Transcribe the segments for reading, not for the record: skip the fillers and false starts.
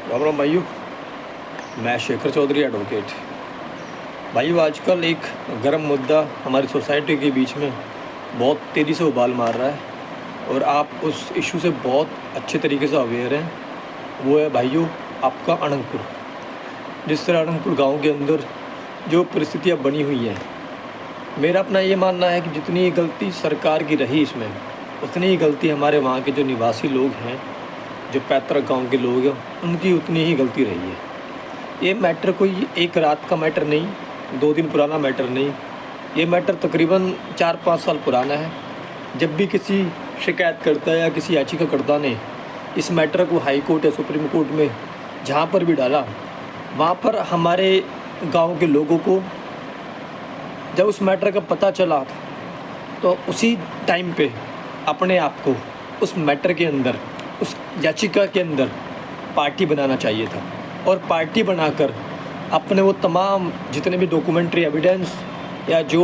राम राम भाइयों। मैं शेखर चौधरी एडवोकेट। भाइयों, आजकल एक गर्म मुद्दा हमारी सोसाइटी के बीच में बहुत तेज़ी से उबाल मार रहा है और आप उस इशू से बहुत अच्छे तरीके से अवेयर हैं। वो है भाइयों आपका अनंगपुर। जिस तरह अनंगपुर गांव के अंदर जो परिस्थितियां बनी हुई हैं, मेरा अपना ये मानना है कि जितनी गलती सरकार की रही इसमें, उतनी ही गलती हमारे वहाँ के जो निवासी लोग हैं, जो पैतृक गांव के लोग हैं, उनकी उतनी ही गलती रही है। ये मैटर कोई एक रात का मैटर नहीं, 2 दिन पुराना मैटर नहीं। ये मैटर तकरीबन 4-5 साल पुराना है। जब भी किसी शिकायतकर्ता या किसी याचिकाकर्ता ने इस मैटर को हाई कोर्ट या सुप्रीम कोर्ट में जहाँ पर भी डाला, वहाँ पर हमारे गांव के लोगों को जब उस मैटर का पता चला तो उसी टाइम पे अपने आप को उस मैटर के अंदर, उस याचिका के अंदर पार्टी बनाना चाहिए था और पार्टी बनाकर अपने वो तमाम जितने भी डॉक्यूमेंट्री एविडेंस या जो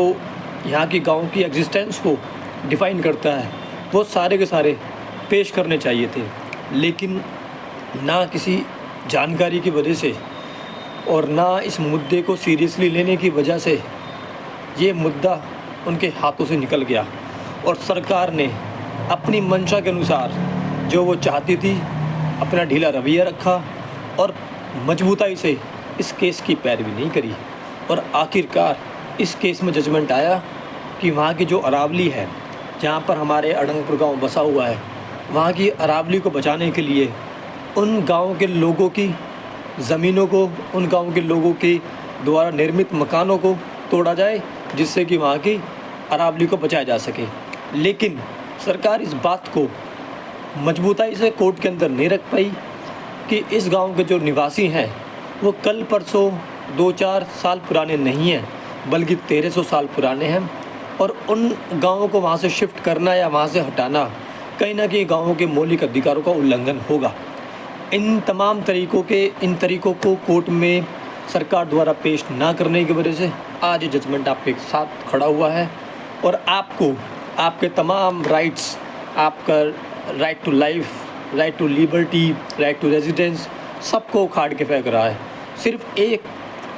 यहाँ की गांव की एग्जिस्टेंस को डिफ़ाइन करता है, वो सारे के सारे पेश करने चाहिए थे। लेकिन ना किसी जानकारी की वजह से और ना इस मुद्दे को सीरियसली लेने की वजह से ये मुद्दा उनके हाथों से निकल गया और सरकार ने अपनी मंशा के अनुसार जो वो चाहती थी अपना ढीला रवैया रखा और मजबूताई से इस केस की पैरवी नहीं करी। और आखिरकार इस केस में जजमेंट आया कि वहाँ की जो अरावली है, जहाँ पर हमारे अनंगपुर गांव बसा हुआ है, वहाँ की अरावली को बचाने के लिए उन गांव के लोगों की ज़मीनों को, उन गांव के लोगों के द्वारा निर्मित मकानों को तोड़ा जाए, जिससे कि वहाँ की अरावली को बचाया जा सके। लेकिन सरकार इस बात को मजबूताई से कोर्ट के अंदर नहीं रख पाई कि इस गांव के जो निवासी हैं वो कल परसों 2-4 साल पुराने नहीं हैं, बल्कि 1300 साल पुराने हैं। और उन गांवों को वहां से शिफ्ट करना या वहां से हटाना कहीं ना कहीं गांवों के मौलिक अधिकारों का उल्लंघन होगा। इन तमाम इन तरीक़ों को कोर्ट में सरकार द्वारा पेश ना करने की वजह से आज ये जजमेंट आपके साथ खड़ा हुआ है और आपको आपके तमाम राइट्स, आपका right to life, right to liberty, right to residence, सबको उखाड़ के फेंक रहा है। सिर्फ एक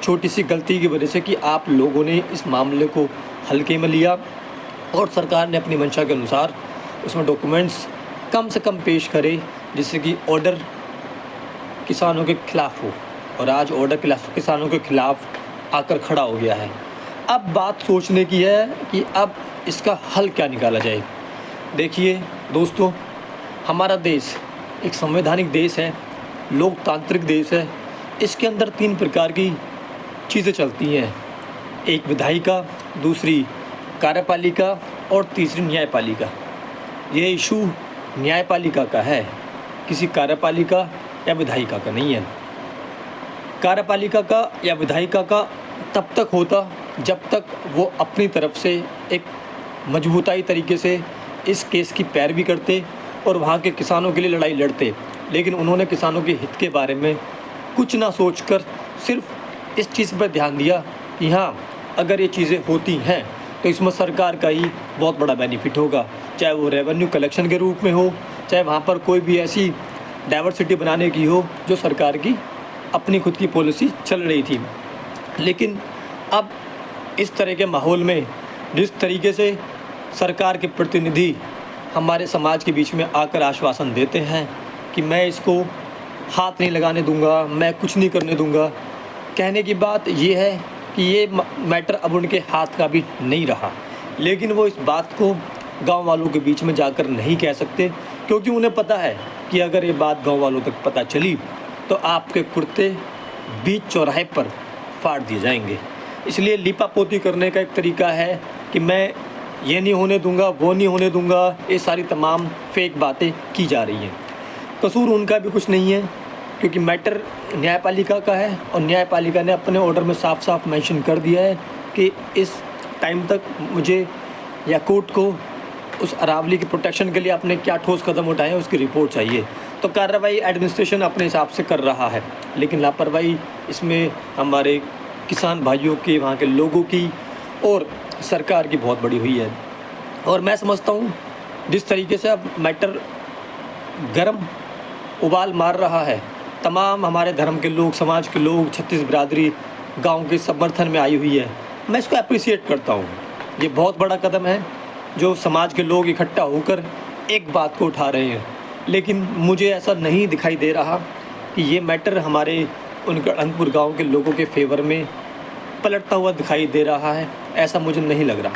छोटी सी गलती की वजह से कि आप लोगों ने इस मामले को हल्के में लिया और सरकार ने अपनी मंशा के अनुसार उसमें डॉक्यूमेंट्स कम से कम पेश करे, जिससे कि ऑर्डर किसानों के खिलाफ हो। और आज ऑर्डर किसानों के खिलाफ आकर खड़ा हो गया है। अब बात सोचने की है कि अब इसका हल क्या निकाला जाए। देखिए दोस्तों, हमारा देश एक संवैधानिक देश है, लोकतांत्रिक देश है। इसके अंदर 3 प्रकार की चीज़ें चलती हैं, एक विधायिका, दूसरी कार्यपालिका और तीसरी न्यायपालिका। ये इशू न्यायपालिका का है, किसी कार्यपालिका या विधायिका का नहीं है। कार्यपालिका का या विधायिका का तब तक होता जब तक वो अपनी तरफ से एक मजबूताई तरीके से इस केस की पैरवी करते और वहाँ के किसानों के लिए लड़ाई लड़ते। लेकिन उन्होंने किसानों के हित के बारे में कुछ ना सोचकर सिर्फ इस चीज़ पर ध्यान दिया कि हाँ, अगर ये चीज़ें होती हैं तो इसमें सरकार का ही बहुत बड़ा बेनिफिट होगा, चाहे वो रेवेन्यू कलेक्शन के रूप में हो, चाहे वहाँ पर कोई भी ऐसी डाइवर्सिटी बनाने की हो जो सरकार की अपनी खुद की पॉलिसी चल रही थी। लेकिन अब इस तरह के माहौल में जिस तरीके से सरकार के प्रतिनिधि हमारे समाज के बीच में आकर आश्वासन देते हैं कि मैं इसको हाथ नहीं लगाने दूंगा, मैं कुछ नहीं करने दूंगा, कहने की बात ये है कि ये मैटर अब उनके हाथ का भी नहीं रहा। लेकिन वो इस बात को गांव वालों के बीच में जाकर नहीं कह सकते, क्योंकि उन्हें पता है कि अगर ये बात गांव वालों तक पता चली तो आपके कुर्ते बीच चौराहे पर फाड़ दिए जाएंगे। इसलिए लीपापोती करने का एक तरीका है कि मैं ये नहीं होने दूंगा, वो नहीं होने दूंगा, ये सारी तमाम फेक बातें की जा रही हैं। कसूर उनका भी कुछ नहीं है, क्योंकि मैटर न्यायपालिका का है और न्यायपालिका ने अपने ऑर्डर में साफ साफ मेंशन कर दिया है कि इस टाइम तक मुझे या कोर्ट को उस अरावली की प्रोटेक्शन के लिए आपने क्या ठोस कदम उठाए हैं उसकी रिपोर्ट चाहिए। तो कार्रवाई एडमिनिस्ट्रेशन अपने हिसाब से कर रहा है, लेकिन लापरवाही इसमें हमारे किसान भाइयों की, वहाँ के लोगों की और सरकार की बहुत बड़ी हुई है। और मैं समझता हूँ जिस तरीके से अब मैटर गर्म उबाल मार रहा है, तमाम हमारे धर्म के लोग, समाज के लोग, छत्तीस बिरादरी गाँव के समर्थन में आई हुई है। मैं इसको अप्रिशिएट करता हूँ। ये बहुत बड़ा कदम है जो समाज के लोग इकट्ठा होकर एक बात को उठा रहे हैं, लेकिन मुझे ऐसा नहीं दिखाई दे रहा कि ये मैटर हमारे उन गढ़नपुर गाँव के लोगों के फेवर में पलटता हुआ दिखाई दे रहा है। ऐसा मुझे नहीं लग रहा,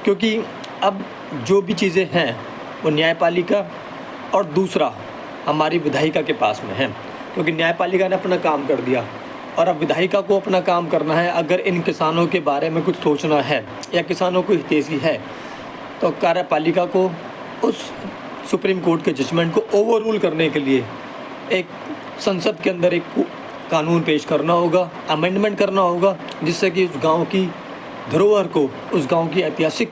क्योंकि अब जो भी चीज़ें हैं वो न्यायपालिका और दूसरा हमारी विधायिका के पास में है, क्योंकि न्यायपालिका ने अपना काम कर दिया और अब विधायिका को अपना काम करना है। अगर इन किसानों के बारे में कुछ सोचना है या किसानों को हितैषी है तो कार्यपालिका को उस सुप्रीम कोर्ट के जजमेंट को ओवररूल करने के लिए एक संसद के अंदर एक कानून पेश करना होगा, अमेंडमेंट करना होगा, जिससे कि उस गांव की धरोहर को, उस गांव की ऐतिहासिक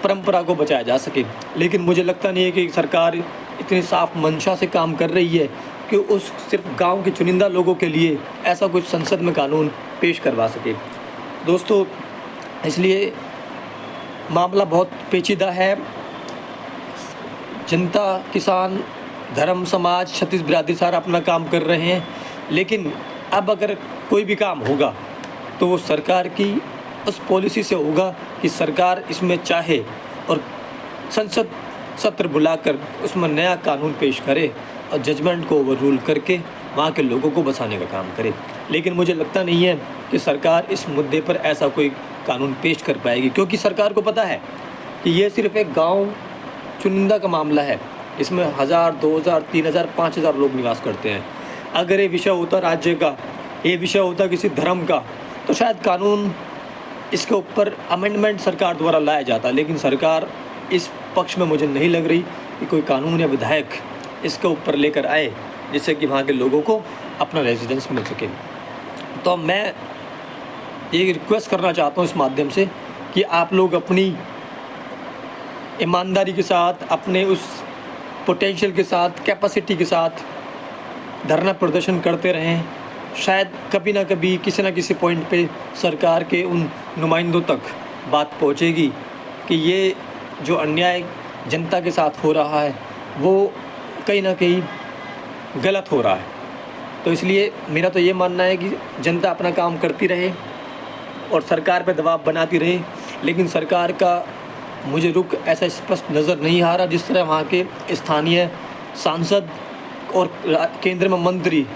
परंपरा को बचाया जा सके। लेकिन मुझे लगता नहीं है कि सरकार इतनी साफ मंशा से काम कर रही है कि उस सिर्फ गांव के चुनिंदा लोगों के लिए ऐसा कुछ संसद में कानून पेश करवा सके। दोस्तों, इसलिए मामला बहुत पेचीदा है। जनता, किसान, धर्म, समाज, छत्तीस बिरादरी सारा अपना काम कर रहे हैं, लेकिन अब अगर कोई भी काम होगा तो वो सरकार की उस पॉलिसी से होगा कि सरकार इसमें चाहे और संसद सत्र बुलाकर उसमें नया कानून पेश करे और जजमेंट को ओवररूल करके वहाँ के लोगों को बचाने का काम करे। लेकिन मुझे लगता नहीं है कि सरकार इस मुद्दे पर ऐसा कोई कानून पेश कर पाएगी, क्योंकि सरकार को पता है कि ये सिर्फ एक गांव चुनिंदा का मामला है। इसमें 1000, 2000, 3000, 5000 लोग निवास करते हैं। अगर ये विषय होता राज्य का, ये विषय होता किसी धर्म का, तो शायद कानून इसके ऊपर अमेंडमेंट सरकार द्वारा लाया जाता। लेकिन सरकार इस पक्ष में मुझे नहीं लग रही कि कोई कानून या विधायक इसके ऊपर लेकर आए जिससे कि वहाँ के लोगों को अपना रेजिडेंस मिल सके। तो मैं ये रिक्वेस्ट करना चाहता हूँ इस माध्यम से कि आप लोग अपनी ईमानदारी के साथ, अपने उस पोटेंशियल के साथ, कैपेसिटी के साथ धरना प्रदर्शन करते रहें। शायद कभी ना कभी किसी न किसी पॉइंट पे सरकार के उन नुमाइंदों तक बात पहुंचेगी कि ये जो अन्याय जनता के साथ हो रहा है वो कहीं ना कहीं गलत हो रहा है। तो इसलिए मेरा तो ये मानना है कि जनता अपना काम करती रहे और सरकार पे दबाव बनाती रहे, लेकिन सरकार का मुझे रुख ऐसा स्पष्ट नज़र नहीं आ रहा जिस तरह वहाँ के स्थानीय सांसद और केंद्र में मंत्री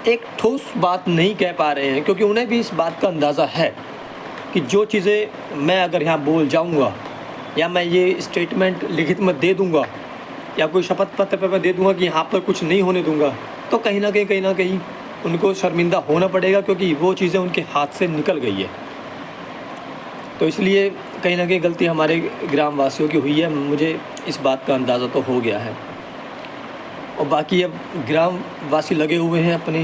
एक ठोस बात नहीं कह पा रहे हैं, क्योंकि उन्हें भी इस बात का अंदाज़ा है कि जो चीज़ें मैं अगर यहाँ बोल जाऊँगा या मैं ये स्टेटमेंट लिखित में दे दूँगा या कोई शपथ पत्र पर मैं दे दूँगा कि यहाँ पर कुछ नहीं होने दूँगा, तो कहीं ना कहीं उनको शर्मिंदा होना पड़ेगा, क्योंकि वो चीज़ें उनके हाथ से निकल गई है। तो इसलिए कहीं ना कहीं गलती हमारे ग्रामवासियों की हुई है, मुझे इस बात का अंदाज़ा तो हो गया है। और बाकी अब ग्रामवासी लगे हुए हैं अपनी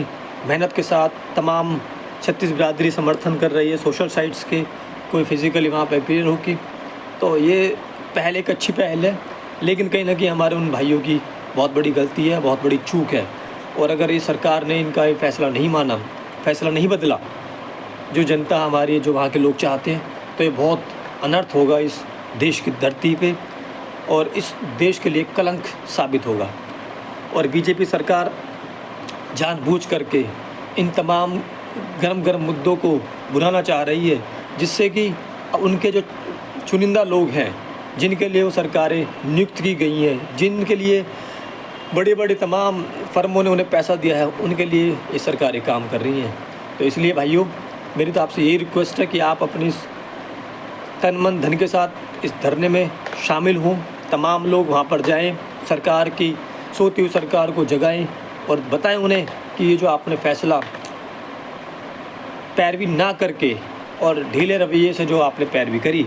मेहनत के साथ, तमाम छत्तीस बिरादरी समर्थन कर रही है सोशल साइट्स के, कोई फिज़िकली वहाँ पर अपीयर होगी, तो ये पहल एक अच्छी पहल है। लेकिन कहीं ना कहीं हमारे उन भाइयों की बहुत बड़ी गलती है, बहुत बड़ी चूक है। और अगर ये सरकार ने इनका ये फ़ैसला नहीं माना, फ़ैसला नहीं बदला जो जनता हमारी, जो वहाँ के लोग चाहते हैं, तो ये बहुत अनर्थ होगा इस देश की धरती पे और इस देश के लिए कलंक साबित होगा। और बीजेपी सरकार जानबूझ करके इन तमाम गरम मुद्दों को भुनाना चाह रही है, जिससे कि उनके जो चुनिंदा लोग हैं, जिनके लिए वो सरकारें नियुक्त की गई हैं, जिनके लिए बड़े बड़े तमाम फर्मों ने उन्हें पैसा दिया है, उनके लिए ये सरकारें काम कर रही हैं। तो इसलिए भाइयों, मेरी तो आपसे यही रिक्वेस्ट है कि आप अपनी तन मन धन के साथ इस धरने में शामिल हों। तमाम लोग वहाँ पर जाएं, सरकार की सोती हुई सरकार को जगाएं और बताएं उन्हें कि ये जो आपने फ़ैसला पैरवी ना करके और ढीले रवैये से जो आपने पैरवी करी,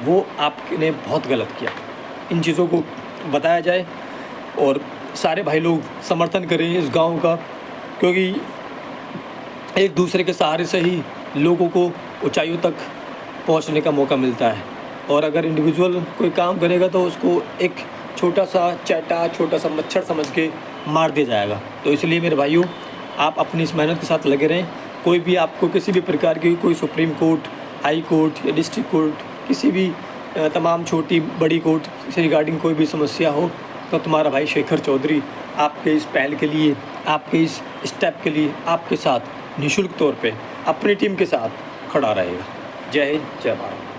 वो आपने बहुत गलत किया। इन चीज़ों को बताया जाए और सारे भाई लोग समर्थन करें इस गांव का, क्योंकि एक दूसरे के सहारे से ही लोगों को ऊंचाइयों तक पहुंचने का मौका मिलता है। और अगर इंडिविजुअल कोई काम करेगा तो उसको एक छोटा सा चैटा, छोटा सा मच्छर समझ के मार दिया जाएगा। तो इसलिए मेरे भाइयों, आप अपनी इस मेहनत के साथ लगे रहें। कोई भी आपको किसी भी प्रकार की कोई सुप्रीम कोर्ट, हाई कोर्ट या डिस्ट्रिक्ट कोर्ट, किसी भी तमाम छोटी बड़ी कोर्ट से रिगार्डिंग कोई भी समस्या हो तो तुम्हारा भाई शेखर चौधरी आपके इस पहल के लिए, आपके इस स्टेप के लिए आपके साथ निःशुल्क तौर पे अपनी टीम के साथ खड़ा रहेगा। जय हिंद, जय भारत।